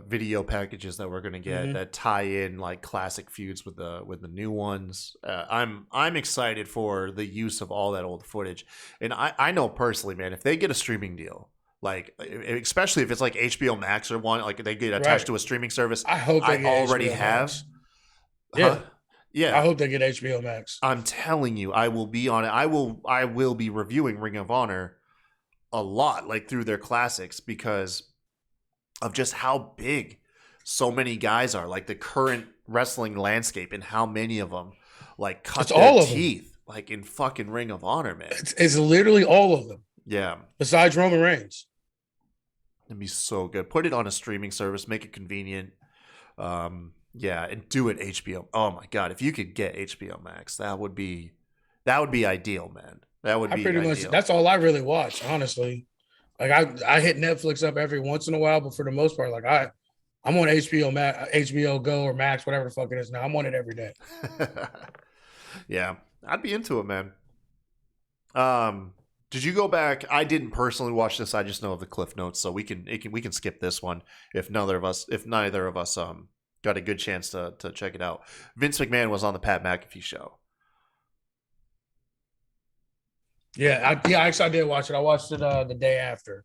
video packages that we're gonna get that tie in like classic feuds with the new ones. I'm excited for the use of all that old footage, and I know personally, man, if they get a streaming deal, like especially if it's like HBO Max or one, like they get attached to a streaming service. I hope they get already HBO have. Max. Yeah. Yeah, I hope they get HBO Max. I'm telling you, I will be on it. I will be reviewing Ring of Honor a lot, like through their classics, because of just how big so many guys are, like the current wrestling landscape and how many of them like cut their teeth like in fucking Ring of Honor, man. It's literally all of them. Yeah. Besides Roman Reigns. It'd be so good. Put it on a streaming service, make it convenient. Yeah, and do it HBO. Oh my God, if you could get HBO Max, that would be ideal, man. That would be pretty ideal. much. That's all I really watch, honestly. Like I hit Netflix up every once in a while, but for the most part, like I'm on HBO Max, HBO Go or Max, whatever the fuck it is now. I'm on it every day. Yeah, I'd be into it, man. Did you go back? I didn't personally watch this. I just know of the cliff notes, so we can skip this one if neither of us got a good chance to check it out. Vince McMahon was on the Pat McAfee show. Yeah, I did watch it. I watched it the day after.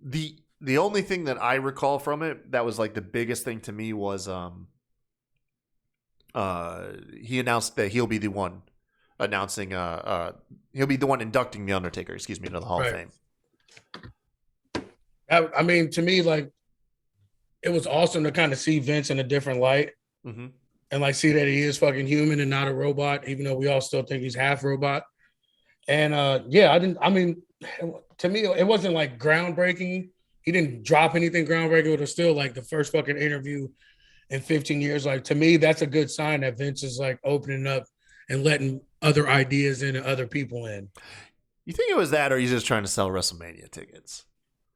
The only thing that I recall from it that was like the biggest thing to me was he announced that he'll be the one announcing he'll be the one inducting the Undertaker, into the Hall of Fame. I mean, to me, like, it was awesome to kind of see Vince in a different light and like see that he is fucking human and not a robot, even though we all still think he's half robot. And to me, it wasn't like groundbreaking. He didn't drop anything groundbreaking. It was still like the first fucking interview in 15 years. Like, to me, that's a good sign that Vince is like opening up and letting other ideas in and other people in. You think it was that, or he's just trying to sell WrestleMania tickets?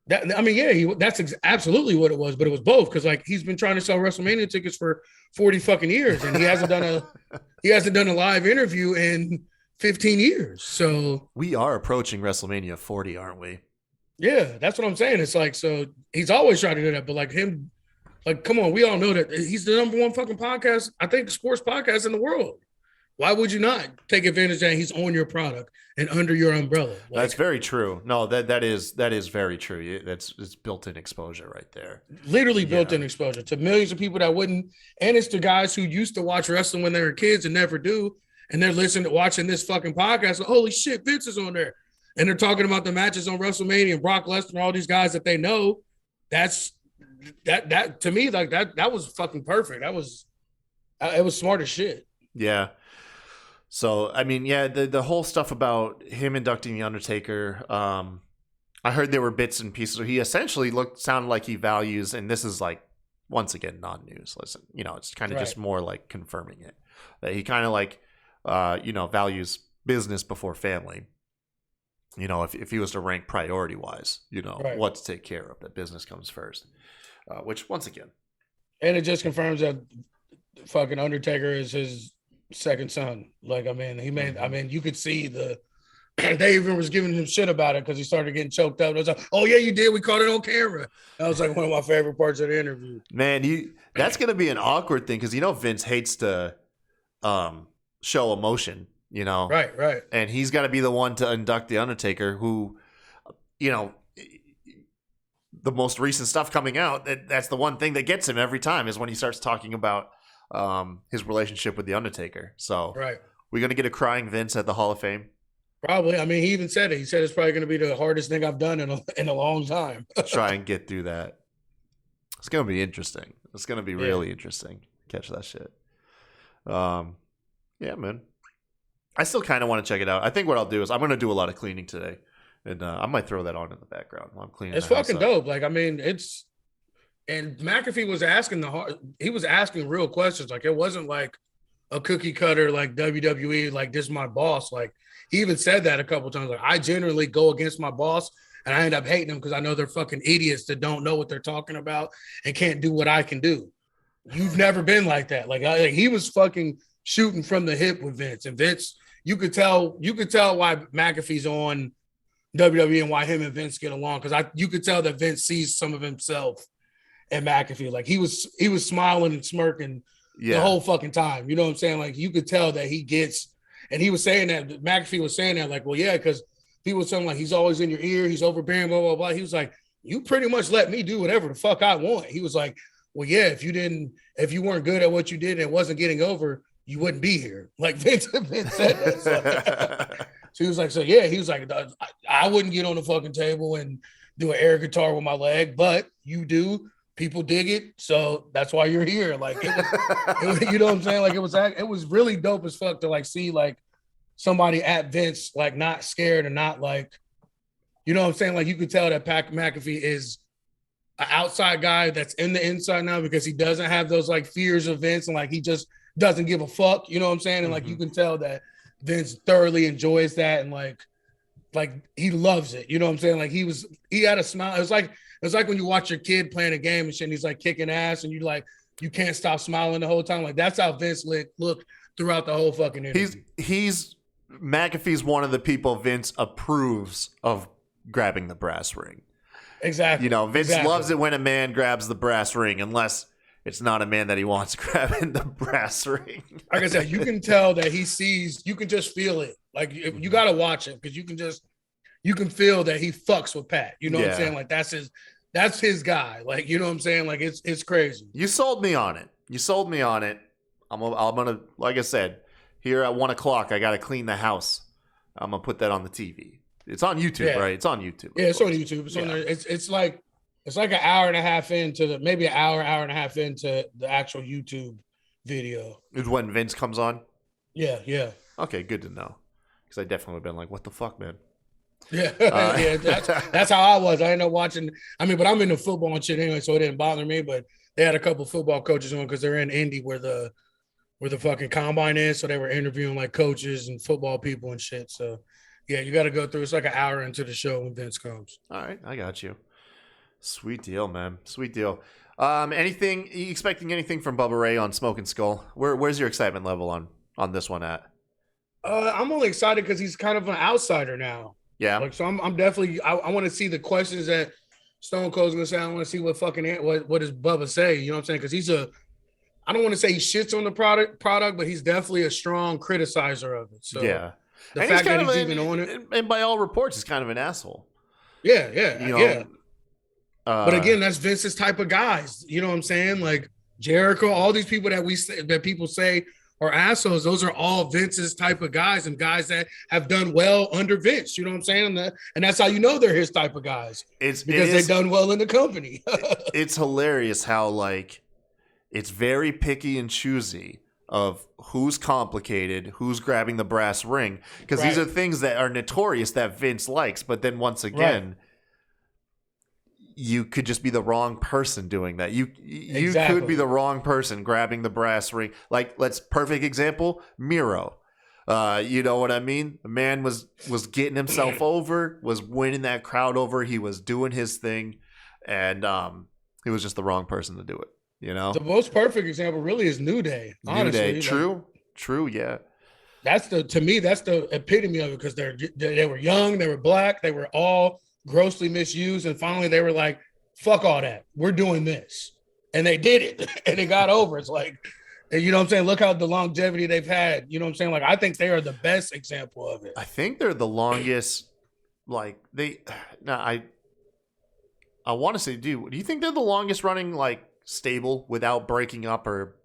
That's absolutely what it was, but it was both, because like he's been trying to sell WrestleMania tickets for 40 fucking years, and he hasn't done a live interview in 15 years. So we are approaching WrestleMania 40, aren't we? Yeah, that's what I'm saying. It's like, so he's always trying to do that, but like him, like, come on, we all know that he's the number one fucking podcast, I think, sports podcast in the world. Why would you not take advantage that he's on your product and under your umbrella? Like, that's very true. No, that is very true. It's built-in exposure right there. Literally built-in exposure to millions of people that wouldn't. And it's the guys who used to watch wrestling when they were kids and never do. And they're watching this fucking podcast. Like, holy shit, Vince is on there. And they're talking about the matches on WrestleMania and Brock Lesnar, all these guys that they know. That to me, like that was fucking perfect. It was smart as shit. Yeah. So, I mean, yeah, the whole stuff about him inducting The Undertaker, I heard there were bits and pieces where he essentially sounded like he values, and this is like, once again, non-news. Listen, it's kind of just more like confirming it. That he kind of like, values business before family. If he was to rank priority-wise, what to take care of, that business comes first. Which, once again. And it just confirms that fucking Undertaker is his second son. Like, I mean, you could see they even was giving him shit about it because he started getting choked up. It was like, oh yeah, you did. We caught it on camera. That was like one of my favorite parts of the interview. Man, that's gonna be an awkward thing because Vince hates to show emotion. Right. And he's got to be the one to induct the Undertaker, who, the most recent stuff coming out. That's the one thing that gets him every time is when he starts talking about his relationship with the Undertaker. So, we're gonna get a crying Vince at the Hall of Fame. Probably. I mean, he even said it. He said it's probably going to be the hardest thing I've done in a long time. Try and get through that. It's going to be interesting. It's going to be really interesting. Catch that shit. Yeah, man. I still kind of want to check it out. I think what I'll do is I'm going to do a lot of cleaning today, and I might throw that on in the background while I'm cleaning. It's fucking dope. Like, I mean, and McAfee was asking he was asking real questions. Like, it wasn't like a cookie cutter like WWE. Like, this is my boss. Like, he even said that a couple of times. Like, I generally go against my boss, and I end up hating them because I know they're fucking idiots that don't know what they're talking about and can't do what I can do. You've never been like that. Like he was fucking shooting from the hip with Vince, and Vince, you could tell why McAfee's on WWE and why him and Vince get along, because you could tell that Vince sees some of himself in McAfee. Like he was smiling and smirking the whole fucking time. You know what I'm saying? Like you could tell that he gets, and he was saying that McAfee was saying that, like, well, yeah, because people were saying like he's always in your ear, he's overbearing, blah blah blah. He was like, you pretty much let me do whatever the fuck I want. He was like, well, yeah, if you weren't good at what you did and it wasn't getting over, you wouldn't be here. Like Vince said that. So he was like, so yeah, he was like, I wouldn't get on the fucking table and do an air guitar with my leg, but you do. People dig it, so that's why you're here. Like, you know what I'm saying? Like, it was really dope as fuck to like see like somebody at Vince like not scared and not like, you know what I'm saying? Like, you could tell that McAfee is an outside guy that's in the inside now because he doesn't have those like fears of Vince and like he just doesn't give a fuck. You know what I'm saying? And like you can tell that Vince thoroughly enjoys that and like he loves it. You know what I'm saying? Like he had a smile. It was like when you watch your kid playing a game and shit, and he's like kicking ass, and you can't stop smiling the whole time. Like that's how Vince looked throughout the whole fucking interview. He's McAfee's one of the people Vince approves of grabbing the brass ring. Exactly. You know, Vince loves it when a man grabs the brass ring, unless it's not a man that he wants grabbing the brass ring. Like I said, you can tell that he sees. You can just feel it. Like you got to watch it because you can feel that he fucks with Pat. You know what I'm saying? Like that's his guy. Like, you know what I'm saying? Like it's crazy. You sold me on it. I'm gonna, like I said, here at 1:00, I gotta clean the house. I'm gonna put that on the TV. It's on YouTube, right? It's on YouTube. Yeah, it's on YouTube. It's on there. It's like an hour and a half into maybe an hour and a half into the actual YouTube video. Is when Vince comes on? Yeah. Okay, good to know. Because I definitely would have been like, what the fuck, man? Yeah, yeah, that's how I was. I ended up watching. I mean, but I'm into football and shit anyway, so it didn't bother me. But they had a couple football coaches on because they're in Indy where the fucking combine is, so they were interviewing like coaches and football people and shit. So yeah, you got to go through. It's like an hour into the show when Vince comes. All right, I got you. Sweet deal, man. Sweet deal. Anything? You expecting anything from Bubba Ray on Smoke and Skull? Where's your excitement level on this one at? I'm only excited because he's kind of an outsider now. Yeah. Like, so I'm definitely, I want to see the questions that Stone Cold's going to say. I want to see what does Bubba say? You know what I'm saying? Because I don't want to say he shits on the product, but he's definitely a strong criticizer of it. So yeah. The and fact that he's even on it. And by all reports, he's kind of an asshole. Yeah. You know, but again, that's Vince's type of guys. You know what I'm saying? Like Jericho, all these people that people say are assholes, those are all Vince's type of guys and guys that have done well under Vince. You know what I'm saying? And that's how you know they're his type of guys. Because they've done well in the company. It's hilarious how like it's very picky and choosy of who's complicated, who's grabbing the brass ring. Because these are things that are notorious that Vince likes. But then once again, you could just be the wrong person doing that. You could be the wrong person grabbing the brass ring. Like, perfect example, Miro. You know what I mean? The man was getting himself over, was winning that crowd over. He was doing his thing, and he was just the wrong person to do it. You know, the most perfect example really is New Day. Honestly, New Day, true, yeah. To me, that's the epitome of it because they were young, they were black, they were all grossly misused, and finally they were like, fuck all that, we're doing this, and they did it and it got over. It's like, you know what I'm saying, look how the longevity they've had. You know what I'm saying? Like, I think they are the best example of it. I think they're the longest. Like I want to say, do you think they're the longest running like stable without breaking up? Or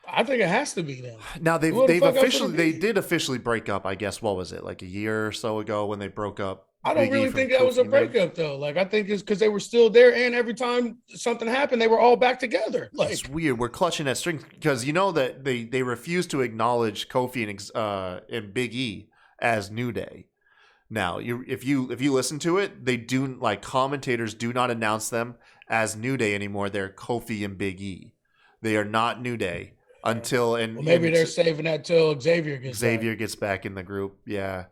I think it has to be them. Now they did officially break up, I guess. What was it, like a year or so ago when they broke up? I don't really think that was a breakup, though. Like, I think it's because they were still there, and every time something happened, they were all back together. Like, it's weird. We're clutching at strings because you know that they refuse to acknowledge Kofi and Big E as New Day. Now, if you listen to it, they do, like, commentators do not announce them as New Day anymore. They're Kofi and Big E. They are not New Day until maybe they're saving that till Xavier gets back in the group. Yeah.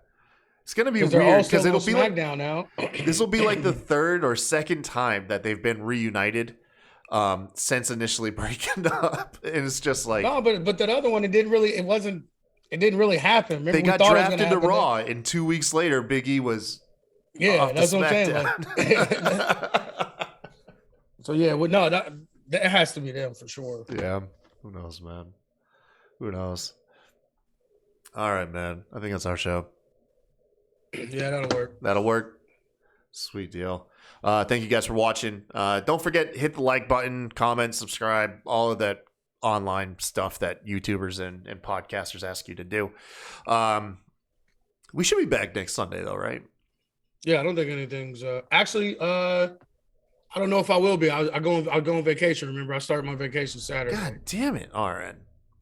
It's gonna be they're weird all still because it'll on be like SmackDown now. this will be like the third or second time that they've been reunited since initially breaking up, and it's just like No, but that other one, it didn't really happen. Remember, they got we thought drafted it was to gonna Raw, and 2 weeks later, Big E was off that's to what I'm saying. SmackDown. Like, so yeah, well, no, that has to be them for sure. Yeah, who knows, man? Who knows? All right, man. I think that's our show. Yeah, that'll work. That'll work. Sweet deal. Thank you guys for watching. Don't forget, hit the like button, comment, subscribe, all of that online stuff that YouTubers and podcasters ask you to do. We should be back next Sunday, though, right? Yeah, I don't think anything's actually. I don't know if I will be. I'll go on vacation. Remember, I start my vacation Saturday. God damn it, RN.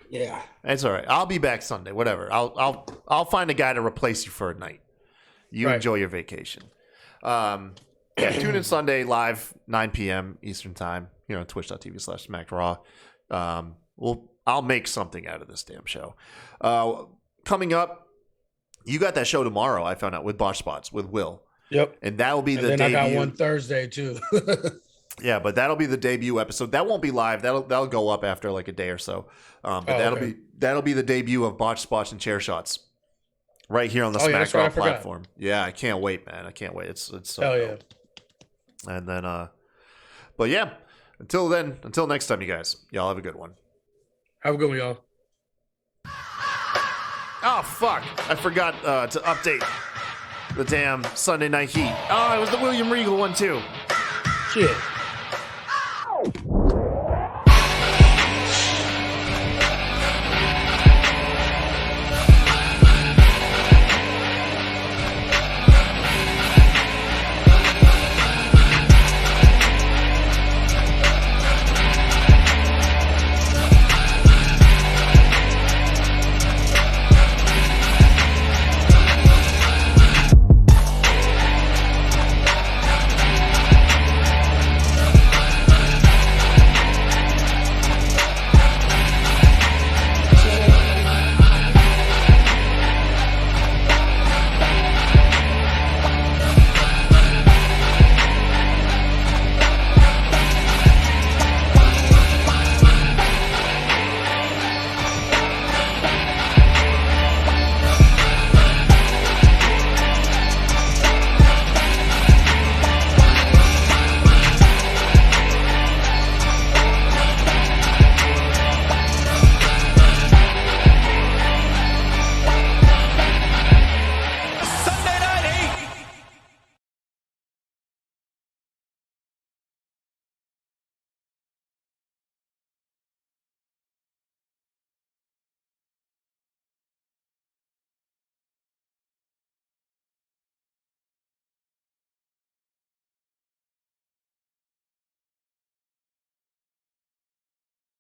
Yeah, It's all right. I'll be back Sunday. Whatever. I'll find a guy to replace you for a night. You enjoy your vacation. Yeah, tune in Sunday live 9 p.m. Eastern time. Twitch.tv/SmackRaw. I'll make something out of this damn show. Coming up, you got that show tomorrow. I found out with Bosch Spots with Will. Yep. And that'll be the then debut. I got one Thursday too. Yeah, but that'll be the debut episode. That won't be live. That'll go up after like a day or so. But that'll be the debut of Botch Spots and Chair Shots, right here on the SmackDown platform. Yeah, I can't wait, man. I can't wait. It's so hell dope. Yeah. And then, but yeah. Until next time, you guys. Y'all have a good one. Have a good one, y'all. Oh fuck! I forgot to update the damn Sunday Night Heat. Oh, it was the William Regal one too. Shit.